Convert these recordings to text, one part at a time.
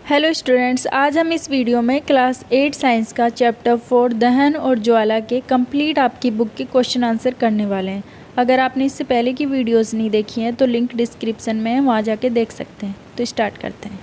Hello students, आज हम इस वीडियो में क्लास 8 साइंस का चैप्टर 4 दहन और ज्वाला के कंप्लीट आपकी बुक के क्वेश्चन आंसर करने वाले हैं। अगर आपने इससे पहले की वीडियोस नहीं देखी हैं तो लिंक डिस्क्रिप्शन में है, वहाँ जाके देख सकते हैं। तो स्टार्ट करते हैं।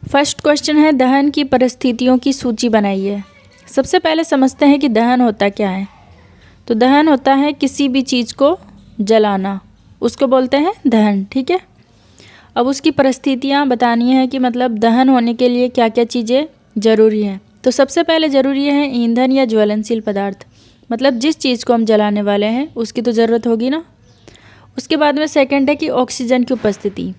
फर्स्ट क्वेश्चन है, दहन की परिस्थितियों की सूची बनाइए। सबसे पहले समझते हैं कि दहन होता क्या है। तो दहन होता है किसी भी चीज़ को जलाना, उसको बोलते हैं दहन। ठीक है, अब उसकी परिस्थितियाँ बतानी है कि मतलब दहन होने के लिए क्या क्या चीज़ें ज़रूरी हैं। तो सबसे पहले ज़रूरी है ईंधन या ज्वलनशील पदार्थ, मतलब जिस चीज़ को हम जलाने वाले हैं उसकी तो ज़रूरत होगी ना। उसके बाद में सेकंड है कि ऑक्सीजन की उपस्थिति।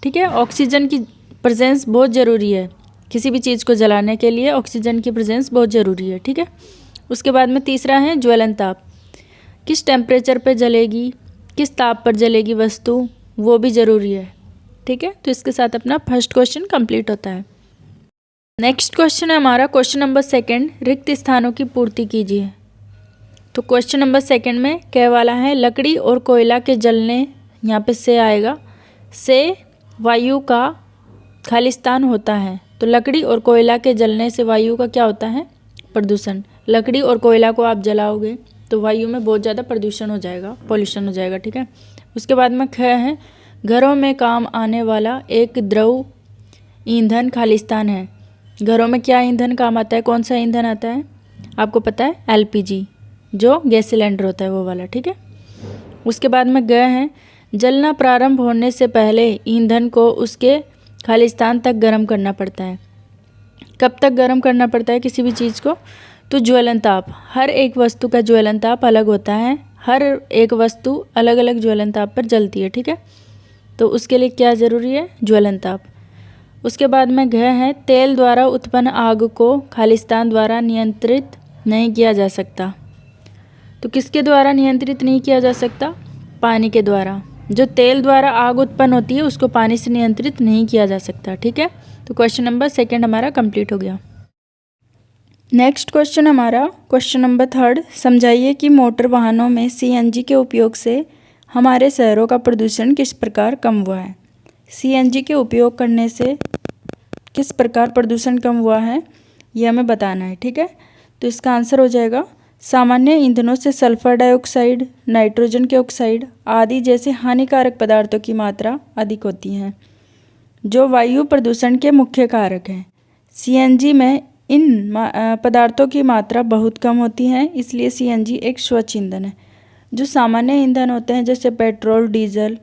ठीक है, ऑक्सीजन की प्रेजेंस बहुत ज़रूरी है, किसी भी चीज़ को जलाने के लिए ऑक्सीजन की प्रेजेंस बहुत ज़रूरी है। ठीक है, उसके बाद में तीसरा है ज्वलन ताप, किस टेम्परेचर पर जलेगी, किस ताप पर जलेगी वस्तु, वो भी ज़रूरी है। ठीक है, तो इसके साथ अपना फर्स्ट क्वेश्चन कंप्लीट होता है। नेक्स्ट क्वेश्चन है हमारा क्वेश्चन नंबर सेकंड, रिक्त स्थानों की पूर्ति कीजिए। तो क्वेश्चन नंबर सेकंड में क्या वाला है, लकड़ी और कोयला के जलने, यहाँ पे से आएगा, से वायु का खालिस्तान होता है। तो लकड़ी और कोयला के जलने से वायु का क्या होता है, प्रदूषण। लकड़ी और कोयला को आप जलाओगे तो वायु में बहुत ज़्यादा प्रदूषण हो जाएगा, पॉल्यूशन हो जाएगा। ठीक है, उसके बाद में क्या है, घरों में काम आने वाला एक द्रव ईंधन खालिस्तान है। घरों में क्या ईंधन काम आता है, कौन सा ईंधन आता है, आपको पता है, एलपीजी, जो गैस सिलेंडर होता है वो वाला। ठीक है, उसके बाद में गए हैं, जलना प्रारंभ होने से पहले ईंधन को उसके खालिस्तान तक गर्म करना पड़ता है। कब तक गर्म करना पड़ता है किसी भी चीज़ को, तो ज्वलन ताप, हर एक वस्तु का ज्वलन ताप अलग होता है, हर एक वस्तु अलग अलग ज्वलन ताप पर जलती है। ठीक है, तो उसके लिए क्या ज़रूरी है, ज्वलन ताप। उसके बाद में गए हैं, तेल द्वारा उत्पन्न आग को खालिस्तान द्वारा नियंत्रित नहीं किया जा सकता। तो किसके द्वारा नियंत्रित नहीं किया जा सकता, पानी के द्वारा। जो तेल द्वारा आग उत्पन्न होती है उसको पानी से नियंत्रित नहीं किया जा सकता। ठीक है, तो क्वेश्चन नंबर सेकेंड हमारा कंप्लीट हो गया। नेक्स्ट क्वेश्चन हमारा क्वेश्चन नंबर थर्ड, समझाइए कि मोटर वाहनों में सीएनजी के उपयोग से हमारे शहरों का प्रदूषण किस प्रकार कम हुआ है। सीएनजी के उपयोग करने से किस प्रकार प्रदूषण कम हुआ है, ये हमें बताना है। ठीक है, तो इसका आंसर हो जाएगा, सामान्य ईंधनों से सल्फर डाइऑक्साइड, नाइट्रोजन के ऑक्साइड आदि जैसे हानिकारक पदार्थों की मात्रा अधिक होती है, जो वायु प्रदूषण के मुख्य कारक हैं। सीएनजी में इन पदार्थों की मात्रा बहुत कम होती है, इसलिए सीएनजी एक स्वच्छ ईंधन है। जो सामान्य ईंधन होते हैं जैसे पेट्रोल, डीजल,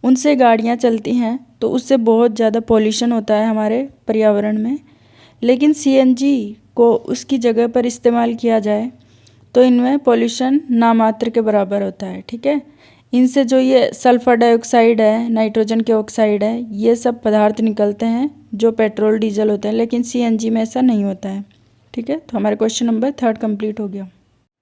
उनसे गाड़ियाँ चलती हैं तो उससे बहुत ज़्यादा पॉल्यूशन होता है हमारे पर्यावरण में। लेकिन सीएनजी को उसकी जगह पर इस्तेमाल किया जाए तो इनमें पॉल्यूशन नामात्र के बराबर होता है। ठीक है, इनसे जो ये सल्फर डाइऑक्साइड है, नाइट्रोजन के ऑक्साइड है, ये सब पदार्थ निकलते हैं जो पेट्रोल डीजल होते हैं, लेकिन सीएनजी में ऐसा नहीं होता है। ठीक है, तो हमारा क्वेश्चन नंबर थर्ड कंप्लीट हो गया।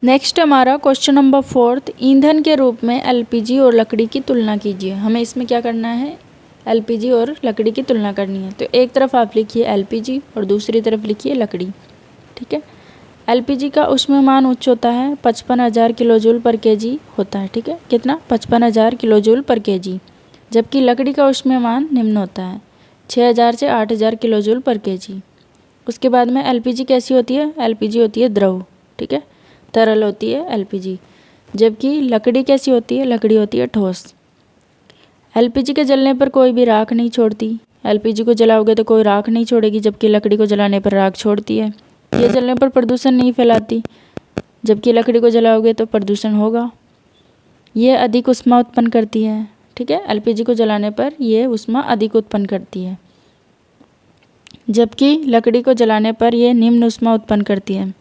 नेक्स्ट हमारा क्वेश्चन नंबर फोर्थ, ईंधन के रूप में एलपीजी और लकड़ी की तुलना कीजिए। हमें इसमें क्या करना है, एलपीजी और लकड़ी की तुलना करनी है। तो एक तरफ आप लिखिए एलपीजी और दूसरी तरफ लिखिए लकड़ी। ठीक है, एलपीजी का ऊष्मामान उच्च होता है, 55,000 किलोजूल पर केजी होता है। ठीक है, कितना, 55,000 किलोजूल पर केजी। जबकि लकड़ी का ऊष्मामान निम्न होता है, 6,000 से 8,000 किलोजूल पर केजी। उसके बाद में एलपीजी कैसी होती है, एलपीजी होती है द्रव। ठीक है, तरल होती है एलपीजी। जबकि लकड़ी कैसी होती है, लकड़ी होती है ठोस। एलपीजी के जलने पर कोई भी राख नहीं छोड़ती, एलपीजी को जलाओगे तो कोई राख नहीं छोड़ेगी, जबकि लकड़ी को जलाने पर राख छोड़ती है। ये जलने पर प्रदूषण नहीं फैलाती, जबकि लकड़ी को जलाओगे तो प्रदूषण होगा। ये अधिक ऊष्मा उत्पन्न करती है। ठीक है, एलपीजी को जलाने पर ये ऊष्मा अधिक उत्पन्न करती है, जबकि लकड़ी को जलाने पर ये निम्न ऊष्मा उत्पन्न करती है।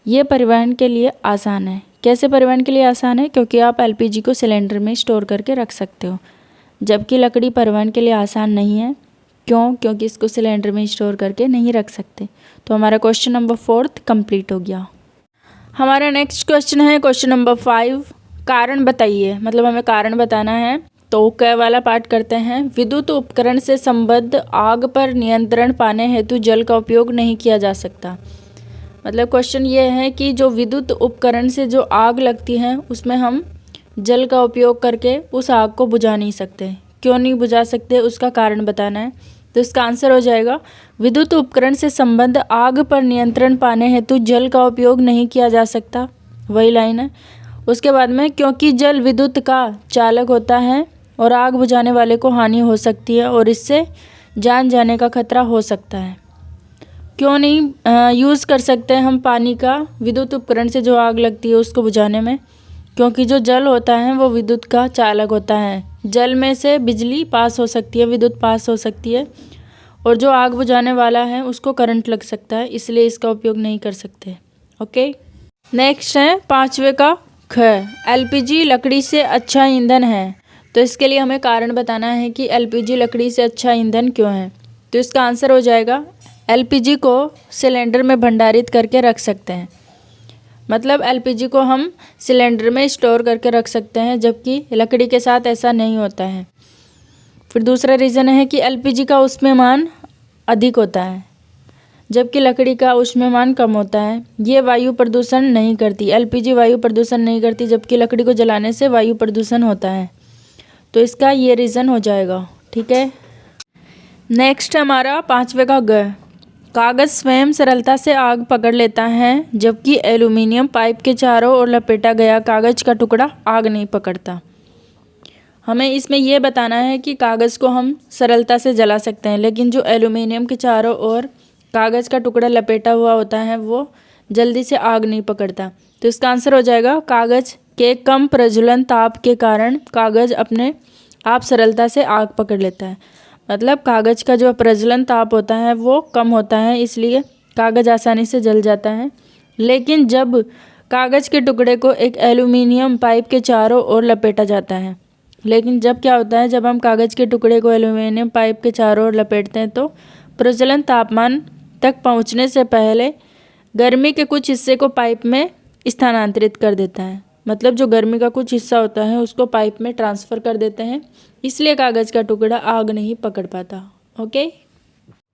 ये परिवहन के लिए आसान है। कैसे परिवहन के लिए आसान है, क्योंकि आप एलपीजी को सिलेंडर में स्टोर करके रख सकते हो, जबकि लकड़ी परिवहन के लिए आसान नहीं है। क्यों, क्योंकि इसको सिलेंडर में स्टोर करके नहीं रख सकते। तो हमारा क्वेश्चन नंबर फोर्थ कंप्लीट हो गया। हमारा नेक्स्ट क्वेश्चन है क्वेश्चन नंबर 5, कारण बताइए, मतलब हमें कारण बताना है। तो क वाला पार्ट करते हैं, विद्युत उपकरण से संबद्ध आग पर नियंत्रण पाने हेतु जल का उपयोग नहीं किया जा सकता। मतलब क्वेश्चन ये है कि जो विद्युत उपकरण से जो आग लगती है उसमें हम जल का उपयोग करके उस आग को बुझा नहीं सकते। क्यों नहीं बुझा सकते, उसका कारण बताना है। तो इसका आंसर हो जाएगा विद्युत उपकरण से संबंध आग पर नियंत्रण पाने हेतु जल का उपयोग नहीं किया जा सकता, वही लाइन है। उसके बाद में क्योंकि जल विद्युत का चालक होता है और आग बुझाने वाले को हानि हो सकती है और इससे जान जाने का खतरा हो सकता है। क्यों नहीं यूज़ कर सकते हम पानी का विद्युत उपकरण से जो आग लगती है उसको बुझाने में? क्योंकि जो जल होता है वो विद्युत का चालक होता है। जल में से बिजली पास हो सकती है, विद्युत पास हो सकती है, और जो आग बुझाने वाला है उसको करंट लग सकता है, इसलिए इसका उपयोग नहीं कर सकते। ओके, नेक्स्ट है 5वें का ख, एलपीजी लकड़ी से अच्छा ईंधन है। तो इसके लिए हमें कारण बताना है कि एलपीजी लकड़ी से अच्छा ईंधन क्यों है। तो इसका आंसर हो जाएगा एलपीजी को सिलेंडर में भंडारित करके रख सकते हैं, मतलब एलपीजी को हम सिलेंडर में स्टोर करके रख सकते हैं, जबकि लकड़ी के साथ ऐसा नहीं होता है। फिर दूसरा रीज़न है कि एलपीजी का ऊष्मायमान अधिक होता है, जबकि लकड़ी का ऊष्मायमान कम होता है। ये वायु प्रदूषण नहीं करती, एलपीजी वायु प्रदूषण नहीं करती, जबकि लकड़ी को जलाने से वायु प्रदूषण होता है। तो इसका ये रीज़न हो जाएगा। ठीक है, नेक्स्ट हमारा 5वें का ग, कागज़ स्वयं सरलता से आग पकड़ लेता है, जबकि एल्यूमिनियम पाइप के चारों ओर लपेटा गया कागज़ का टुकड़ा आग नहीं पकड़ता। हमें इसमें यह बताना है कि कागज़ को हम सरलता से जला सकते हैं, लेकिन जो एल्यूमिनियम के चारों ओर कागज़ का टुकड़ा लपेटा हुआ होता है वो जल्दी से आग नहीं पकड़ता। तो इसका आंसर हो जाएगा कागज़ के कम प्रज्वलन ताप के कारण कागज़ अपने आप सरलता से आग पकड़ लेता है। मतलब कागज़ का जो प्रज्वलन ताप होता है वो कम होता है, इसलिए कागज़ आसानी से जल जाता है। लेकिन जब कागज़ के टुकड़े को एक एल्यूमिनियम पाइप के चारों ओर लपेटा जाता है, लेकिन जब क्या होता है, जब हम कागज़ के टुकड़े को एल्यूमिनियम पाइप के चारों ओर लपेटते हैं तो प्रज्वलन तापमान तक पहुंचने से पहले गर्मी के कुछ हिस्से को पाइप में स्थानांतरित कर देता है। मतलब जो गर्मी का कुछ हिस्सा होता है उसको पाइप में ट्रांसफ़र कर देते हैं, इसलिए कागज़ का टुकड़ा आग नहीं पकड़ पाता। ओके,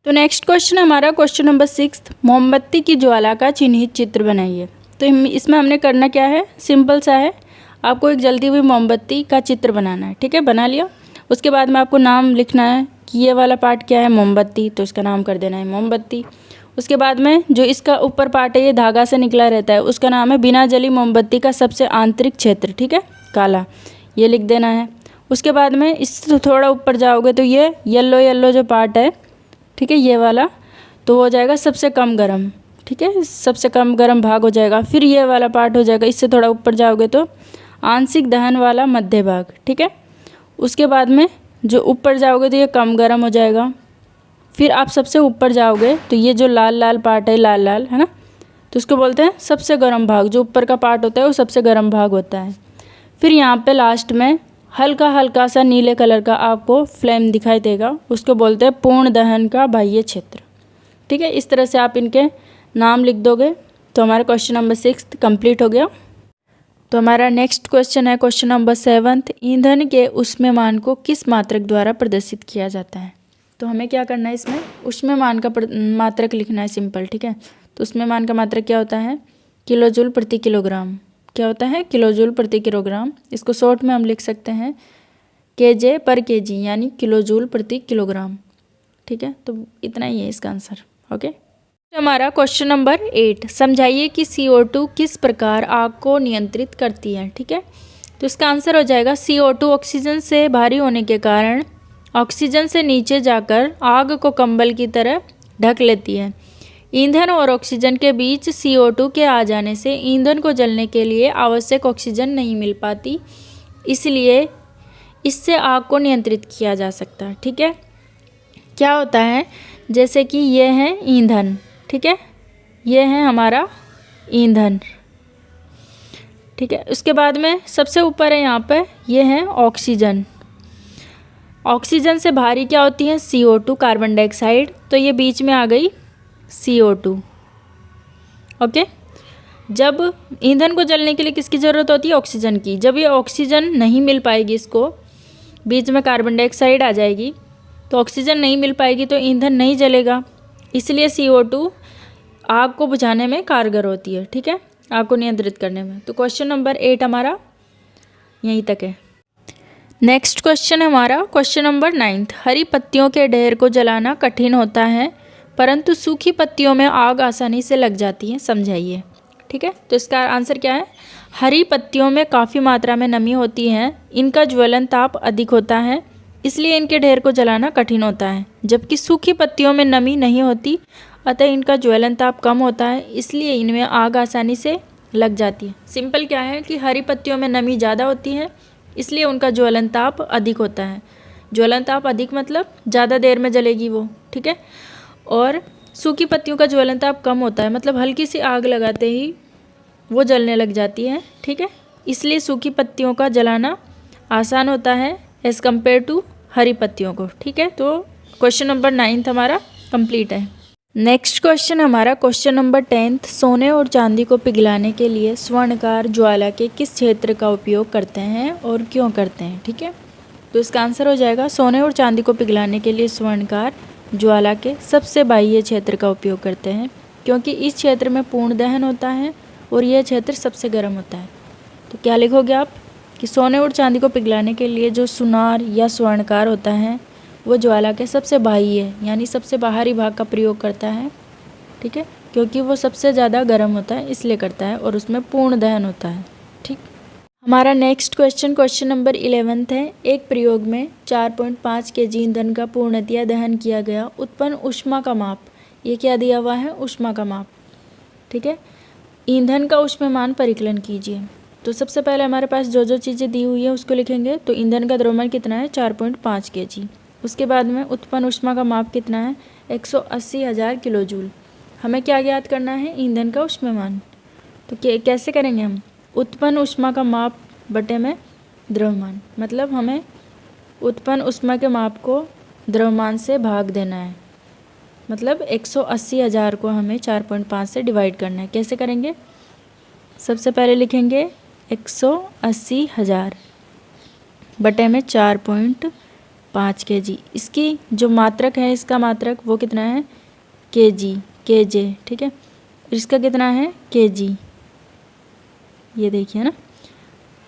तो नेक्स्ट क्वेश्चन हमारा क्वेश्चन नंबर 6, मोमबत्ती की ज्वाला का चिन्हित चित्र बनाइए। तो इसमें हमने करना क्या है, सिंपल सा है, आपको एक जलती हुई मोमबत्ती का चित्र बनाना है। ठीक है, बना लिया। उसके बाद में आपको नाम लिखना है कि ये वाला पार्ट क्या है, मोमबत्ती, तो इसका नाम कर देना है मोमबत्ती। उसके बाद में जो इसका ऊपर पार्ट है ये धागा से निकला रहता है, उसका नाम है बिना जली मोमबत्ती का सबसे आंतरिक क्षेत्र। ठीक है, काला, ये लिख देना है। उसके बाद में इससे थोड़ा ऊपर जाओगे तो ये येलो येलो जो पार्ट है, ठीक है, ये वाला, तो हो जाएगा सबसे कम गर्म। ठीक है, सबसे कम गर्म भाग हो जाएगा। फिर ये वाला पार्ट हो जाएगा, इससे थोड़ा ऊपर जाओगे तो आंशिक दहन वाला मध्य भाग। ठीक है, उसके बाद में जो ऊपर जाओगे तो ये कम गर्म हो जाएगा। फिर आप सबसे ऊपर जाओगे तो ये जो लाल लाल पार्ट है, लाल लाल है ना, तो उसको बोलते हैं सबसे गर्म भाग। जो ऊपर का पार्ट होता है वो सबसे गर्म भाग होता है। फिर यहाँ पे लास्ट में हल्का हल्का सा नीले कलर का आपको फ्लेम दिखाई देगा, उसको बोलते हैं पूर्ण दहन का बाह्य क्षेत्र। ठीक है, इस तरह से आप इनके नाम लिख दोगे तो हमारा क्वेश्चन नंबर 6 कंप्लीट हो गया। तो हमारा नेक्स्ट क्वेश्चन है क्वेश्चन नंबर 7, ईंधन के ऊष्मायमान को किस मात्रक द्वारा प्रदर्शित किया जाता है। तो हमें क्या करना है, इसमें ऊष्मायमान का मात्रक लिखना है, सिंपल। ठीक है, तो ऊष्मायमान का मात्रक क्या होता है, किलोजूल प्रति किलोग्राम। क्या होता है, किलोजूल प्रति किलोग्राम। इसको शॉर्ट में हम लिख सकते हैं केजे पर केजी, यानी किलोजूल प्रति किलोग्राम। ठीक है, तो इतना ही है इसका आंसर। ओके, हमारा क्वेश्चन नंबर 8, समझाइए कि CO2 किस प्रकार आग को नियंत्रित करती है। ठीक है, तो इसका आंसर हो जाएगा CO2 ऑक्सीजन से भारी होने के कारण ऑक्सीजन से नीचे जाकर आग को कंबल की तरह ढक लेती है। ईंधन और ऑक्सीजन के बीच CO2 के आ जाने से ईंधन को जलने के लिए आवश्यक ऑक्सीजन नहीं मिल पाती, इसलिए इससे आग को नियंत्रित किया जा सकता है। ठीक है, क्या होता है, जैसे कि ये है ईंधन। ठीक है, ये है हमारा ईंधन। ठीक है, उसके बाद में सबसे ऊपर है यहाँ पे, ये है ऑक्सीजन। ऑक्सीजन से भारी क्या होती है, CO2 कार्बन डाइऑक्साइड, तो ये बीच में आ गई CO2। ओके, जब ईंधन को जलने के लिए किसकी ज़रूरत होती है, ऑक्सीजन की। जब ये ऑक्सीजन नहीं मिल पाएगी, इसको बीच में कार्बन डाइऑक्साइड आ जाएगी, तो ऑक्सीजन नहीं मिल पाएगी तो ईंधन नहीं जलेगा, इसलिए CO2 आग को बुझाने में कारगर होती है। ठीक है, आग को नियंत्रित करने में। तो क्वेश्चन नंबर 8 हमारा यहीं तक है। नेक्स्ट क्वेश्चन हमारा क्वेश्चन नंबर 9। हरी पत्तियों के ढेर को जलाना कठिन होता है परंतु सूखी पत्तियों में आग आसानी से लग जाती है, समझाइए। ठीक है, तो इसका आंसर क्या है? हरी पत्तियों में काफ़ी मात्रा में नमी होती है, इनका ज्वलन ताप अधिक होता है, इसलिए इनके ढेर को जलाना कठिन होता है। जबकि सूखी पत्तियों में नमी नहीं होती, अतः इनका ज्वलन ताप कम होता है, इसलिए इनमें आग आसानी से लग जाती है। सिंपल क्या है कि हरी पत्तियों में नमी ज़्यादा होती है, इसलिए उनका ज्वलन ताप अधिक होता है। ज्वलन ताप अधिक मतलब ज़्यादा देर में जलेगी वो। ठीक है, और सूखी पत्तियों का ज्वलन ताप कम होता है, मतलब हल्की सी आग लगाते ही वो जलने लग जाती है। ठीक है, इसलिए सूखी पत्तियों का जलाना आसान होता है एज़ कम्पेयर टू हरी पत्तियों को। ठीक है, तो क्वेश्चन नंबर 9 हमारा कंप्लीट है। नेक्स्ट क्वेश्चन हमारा क्वेश्चन नंबर 10। सोने और चांदी को पिघलाने के लिए स्वर्णकार ज्वाला के किस क्षेत्र का उपयोग करते हैं और क्यों करते हैं? ठीक है, तो इसका आंसर हो जाएगा सोने और चांदी को पिघलाने के लिए स्वर्णकार ज्वाला के सबसे बाह्य क्षेत्र का उपयोग करते हैं, क्योंकि इस क्षेत्र में पूर्ण दहन होता है और यह क्षेत्र सबसे गर्म होता है। तो क्या लिखोगे आप कि सोने और चांदी को पिघलाने के लिए जो सुनार या स्वर्णकार होता है वो ज्वाला के सबसे बाह्य यानी सबसे बाहरी भाग का प्रयोग करता है। ठीक है, क्योंकि वो सबसे ज़्यादा गर्म होता है इसलिए करता है और उसमें पूर्ण दहन होता है। ठीक, हमारा नेक्स्ट क्वेश्चन नंबर 11 है। एक प्रयोग में 4.5 kg ईंधन का पूर्णतया दहन किया गया, उत्पन्न ऊष्मा का माप। ये क्या दिया हुआ है? ऊष्मा का माप। ठीक है, ईंधन का ऊष्मामान परिकलन कीजिए। तो सबसे पहले हमारे पास जो जो चीज़ें दी हुई है उसको लिखेंगे। तो ईंधन का द्रव्यमान कितना है? 4.5 kg। उसके बाद में उत्पन्न ऊष्मा का माप कितना है? 180,000 किलो जूल। हमें क्या ज्ञात करना है? ईंधन का ऊष्मामान। तो कैसे करेंगे हम? उत्पन्न ऊष्मा का माप बटे में द्रव्यमान, मतलब हमें उत्पन्न ऊष्मा के माप को द्रव्यमान से भाग देना है, मतलब 180,000 को हमें 4.5 से डिवाइड करना है। कैसे करेंगे? सबसे पहले लिखेंगे 180,000 बटे में 4.5 kg। इसकी जो मात्रक है, इसका मात्रक वो कितना है? kg। ठीक है, इसका कितना है? kg। ये देखिए ना,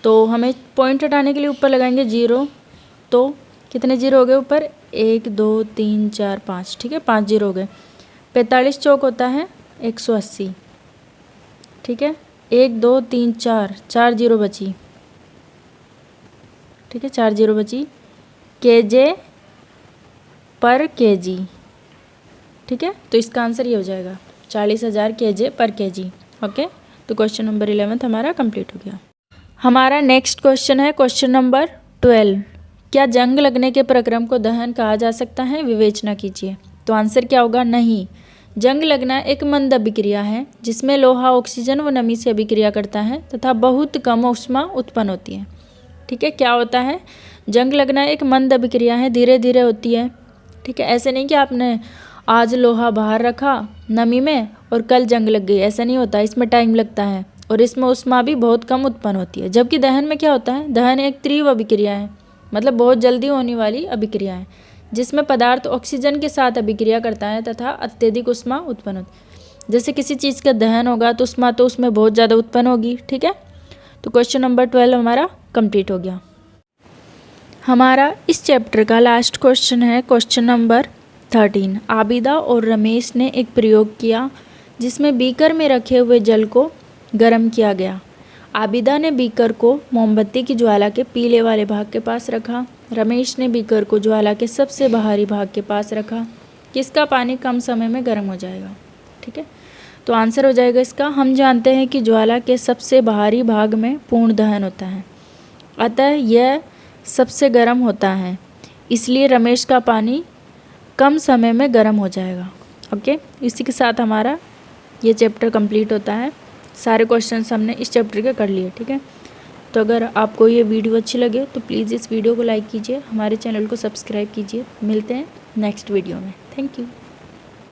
तो हमें पॉइंट हटाने के लिए ऊपर लगाएंगे 0। तो कितने जीरो हो गए ऊपर? 1 2 3 4 5। ठीक है, 5 जीरो हो गए। 45 चौक होता है 180। ठीक है, 1 2 3 4 जीरो बची। ठीक है, 4 जीरो बची। kg पर kg। ठीक है, तो इसका आंसर ये हो जाएगा 40,000 kg पर kg। ओके, तो क्वेश्चन नंबर 11 हमारा कंप्लीट हो गया। हमारा नेक्स्ट क्वेश्चन है क्वेश्चन नंबर 12। क्या जंग लगने के प्रक्रम को दहन कहा जा सकता है? विवेचना कीजिए। तो आंसर क्या होगा? नहीं। जंग लगना एक मंद अभिक्रिया है जिसमें लोहा ऑक्सीजन व नमी से अभिक्रिया करता है तथा बहुत कम ऊष्मा उत्पन्न होती है। ठीक है, क्या होता है? जंग लगना एक मंद अभिक्रिया है, धीरे धीरे होती है। ठीक है, ऐसे नहीं कि आपने आज लोहा बाहर रखा नमी में और कल जंग लग गई, ऐसा नहीं होता। इसमें टाइम लगता है और इसमें ऊष्मा भी बहुत कम उत्पन्न होती है। जबकि दहन में क्या होता है? दहन एक तीव्र अभिक्रिया है, मतलब बहुत जल्दी होने वाली अभिक्रिया है, जिसमें पदार्थ ऑक्सीजन के साथ अभिक्रिया करता है तथा अत्यधिक ऊष्मा उत्पन्न होती है। जैसे किसी चीज़ का दहन होगा तो ऊष्मा तो उसमें बहुत ज़्यादा उत्पन्न होगी। ठीक है, तो क्वेश्चन नंबर 12 हमारा कंप्लीट हो गया। हमारा इस चैप्टर का लास्ट क्वेश्चन है क्वेश्चन नंबर 13। आबिदा और रमेश ने एक प्रयोग किया जिसमें बीकर में रखे हुए जल को गर्म किया गया। आबिदा ने बीकर को मोमबत्ती की ज्वाला के पीले वाले भाग के पास रखा। रमेश ने बीकर को ज्वाला के सबसे बाहरी भाग के पास रखा। किसका पानी कम समय में गर्म हो जाएगा? ठीक है, तो आंसर हो जाएगा इसका, हम जानते हैं कि ज्वाला के सबसे बाहरी भाग में पूर्ण दहन होता है, अतः यह सबसे गर्म होता है, इसलिए रमेश का पानी कम समय में गर्म हो जाएगा। ओके, इसी के साथ हमारा ये चैप्टर कंप्लीट होता है। सारे क्वेश्चंस हमने इस चैप्टर के कर लिए। ठीक है, तो अगर आपको ये वीडियो अच्छी लगे तो प्लीज़ इस वीडियो को लाइक कीजिए, हमारे चैनल को सब्सक्राइब कीजिए। मिलते हैं नेक्स्ट वीडियो में। Thank you.